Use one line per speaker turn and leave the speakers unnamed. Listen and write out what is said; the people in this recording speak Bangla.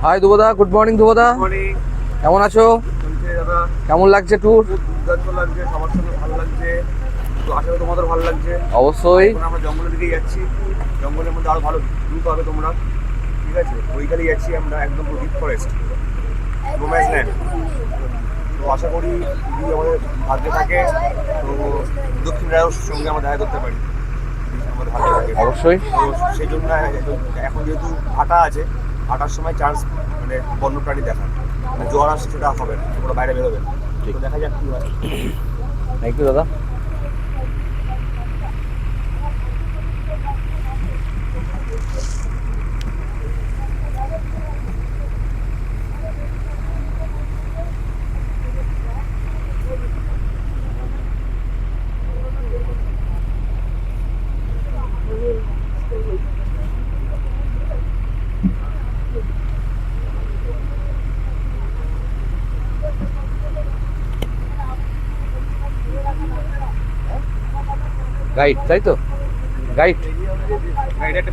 হাই ধ্রুবদা, গুড মর্নিং ধ্রুবদা।
মর্নিং।
কেমন আছো?
চলছে দাদা।
কেমন লাগছে ট্যুর?
খুব দুর্দান্ত লাগছে, সবার সঙ্গে ভালো লাগছে। তো আশা করি তোমাদের ভালো লাগছে।
অবশ্যই।
এখন আমরা জঙ্গলের দিকে যাচ্ছি, জঙ্গলের মধ্যে আরো ভালো ভিউ পাবে তোমরা। ঠিক আছে, ওইখানে যাচ্ছি আমরা, একদম ডিপ ফরেস্ট, রোম্যান্স ল্যান্ড। তো আশা করি যদি আমাদের ভাগ্যে থাকে তো দক্ষিণ রায়ের সঙ্গে আমরা দেখা করতে পারি, যদি আমাদের ভাগ্যে থাকে।
অবশ্যই।
তো সেই জন্য এখন যেহেতু ভাটা আছে, ভাটার সময় চান্স মানে বন্যপ্রাণী দেখা, মানে জ্বর আসছে সেটা হবে না, ওরা বাইরে বেরোবে না। তো দেখা যাক কি হয়।
থ্যাংক ইউ দাদা। গাইড, তাই তো? গাইড।
এটা একটা